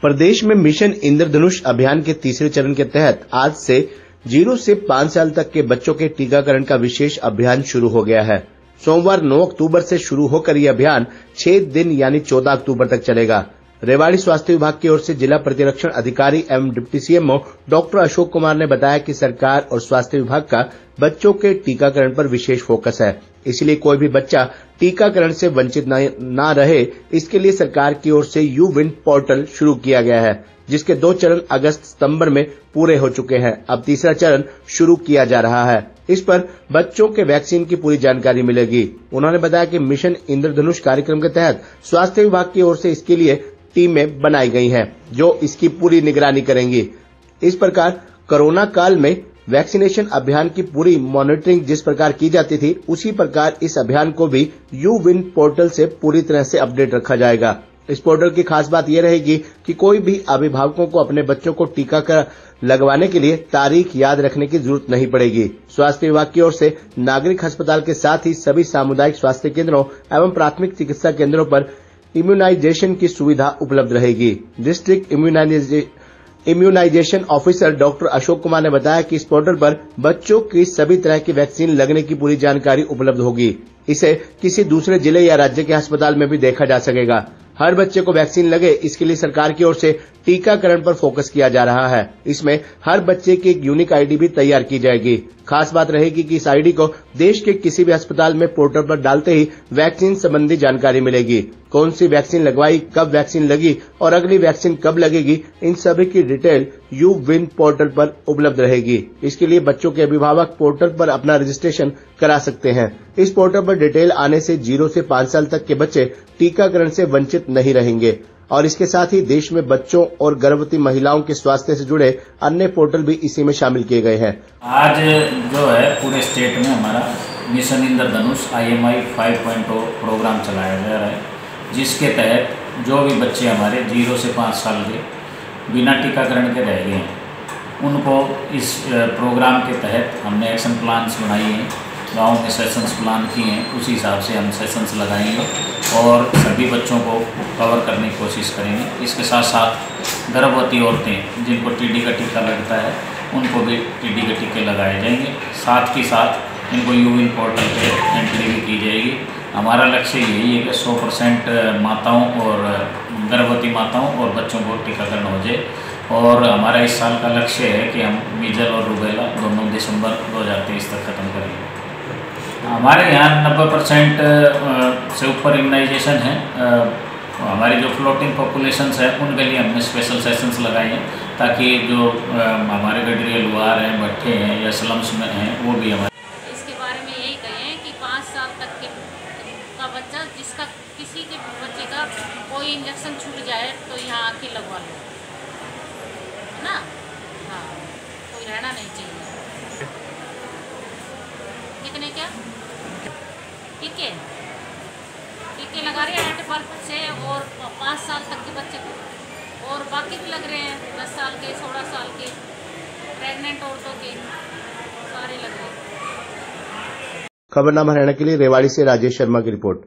प्रदेश में मिशन इंद्रधनुष अभियान के तीसरे चरण के तहत आज से 0 से 5 साल तक के बच्चों के टीकाकरण का विशेष अभियान शुरू हो गया है। सोमवार 9 अक्टूबर से शुरू होकर यह अभियान 6 दिन यानी 14 अक्टूबर तक चलेगा। रेवाड़ी स्वास्थ्य विभाग की ओर से जिला प्रतिरक्षण अधिकारी एवं deputy CMO doctor Ashok Kumar ने बताया कि सरकार और स्वास्थ्य विभाग का बच्चों के टीकाकरण पर विशेष फोकस है, इसलिए कोई भी बच्चा टीकाकरण से वंचित न रहे, इसके लिए सरकार की ओर से यू-विन पोर्टल शुरू किया गया है, जिसके 2 चरण अगस्त-सितंबर में पूरे हो चुके हैं। अब तीसरा चरण शुरू किया जा रहा है। इस पर बच्चों के वैक्सीन की पूरी जानकारी मिलेगी। उन्होंने बताया कि मिशन इंद्रधनुष कार्यक्रम के तहत स्वास्थ्य विभाग की ओर से इसके लिए टीमें बनाई गई हैं, जो इसकी पूरी निगरानी करेंगी। इस प्रकार कोरोना काल में वैक्सीनेशन अभियान की पूरी मॉनिटरिंग जिस प्रकार की जाती थी, उसी प्रकार इस अभियान को भी यू-विन पोर्टल से पूरी तरह से अपडेट रखा जाएगा। इस पोर्टल की खास बात यह रहेगी कि कोई भी अभिभावकों को अपने बच्चों को टीका लगवाने के लिए तारीख याद रखने की जरूरत नहीं पड़ेगी। स्वास्थ्य विभाग की ओर से नागरिक अस्पताल के साथ ही सभी सामुदायिक स्वास्थ्य केंद्रों एवं प्राथमिक चिकित्सा केंद्रों पर इम्यूनाइजेशन की सुविधा उपलब्ध रहेगी। District immunisation officer doctor Ashok Kumar ने बताया कि इस पोर्टल पर बच्चों की सभी तरह की वैक्सीन लगने की पूरी जानकारी उपलब्ध होगी। इसे किसी दूसरे जिले या राज्य के अस्पताल में भी देखा जा सकेगा। हर बच्चे को वैक्सीन लगे, इसके लिए सरकार की ओर से टीकाकरण पर फोकस किया जा रहा है। इसमें हर बच्चे की एक यूनिक आईडी भी तैयार की जाएगी। खास बात रहेगी कि इस आईडी को देश के किसी भी अस्पताल में पोर्टल पर डालते ही वैक्सीन संबंधी जानकारी मिलेगी। कौन सी वैक्सीन लगवाई, कब वैक्सीन लगी और अगली वैक्सीन कब लगेगी, इन सभी की डिटेल यू-विन पोर्टल पर उपलब्ध रहेगी। इसके लिए बच्चों के अभिभावक पोर्टल पर अपना रजिस्ट्रेशन करा सकते हैं। इस पोर्टल पर डिटेल आने से 0 से 5 साल तक के बच्चे टीकाकरण से वंचित नहीं रहेंगे और इसके साथ ही देश में बच्चों और गर्भवती महिलाओं के स्वास्थ्य से जुड़े अन्य पोर्टल भी इसी में शामिल किए गए हैं। आज जो है पूरे स्टेट में हमारा मिशन इंद्रधनुष IMI 5.0 प्रोग्राम चलाया जा रहा है, जिसके तहत जो भी बच्चे हमारे 0 से 5 साल के बिना टीकाकरण के रह गए हैं, उनको इस प्रोग्राम के तहत हमने एक्शन प्लान्स बनाई हैं, गाँव में सेशंस प्लान किए हैं, उसी हिसाब से हम सेशंस लगाएंगे और सभी बच्चों को कवर करने की कोशिश करेंगे। इसके साथ साथ गर्भवती औरतें जिनको टीडी का टीका लगता है, उनको भी टीडी के टीके लगाए जाएंगे। साथ ही साथ इनको यू-विन पोर्टल पे एंट्री भी की जाएगी। हमारा लक्ष्य यही है कि 100% माताओं और गर्भवती माताओं और बच्चों को टीकाकरण हो जाए और हमारा इस साल का लक्ष्य है कि हम मीजल और रूबेला दोनों दिसंबर 2023 तक खत्म करेंगे। हमारे यहाँ 90% से ऊपर इम्यूनाइजेशन है। हमारी जो फ्लोटिंग पॉपुलेशंस है, उनके लिए हमने स्पेशल सेशंस लगाए हैं, ताकि जो हमारे गडरिया लुहार हैं, भट्ठे हैं या स्लम्स में हैं, वो भी हमारे इसके बारे में यही कहें कि 5 साल तक का बच्चा, जिसका किसी के बच्चे का कोई इंजेक्शन छूट जाए तो यहाँ आके लगवा लो, है ना। हाँ, कोई रहना नहीं चाहिए। कितने क्या टीके लगा रहे हैं 8 से और 5 साल तक के बच्चे को, और बाकी भी लग रहे हैं 10 साल के, 16 साल के, प्रेग्नेंट औरतों के, सारे लग रहे हैं। खबरनामा हरियाणा के लिए रेवाड़ी से राजेश शर्मा की रिपोर्ट।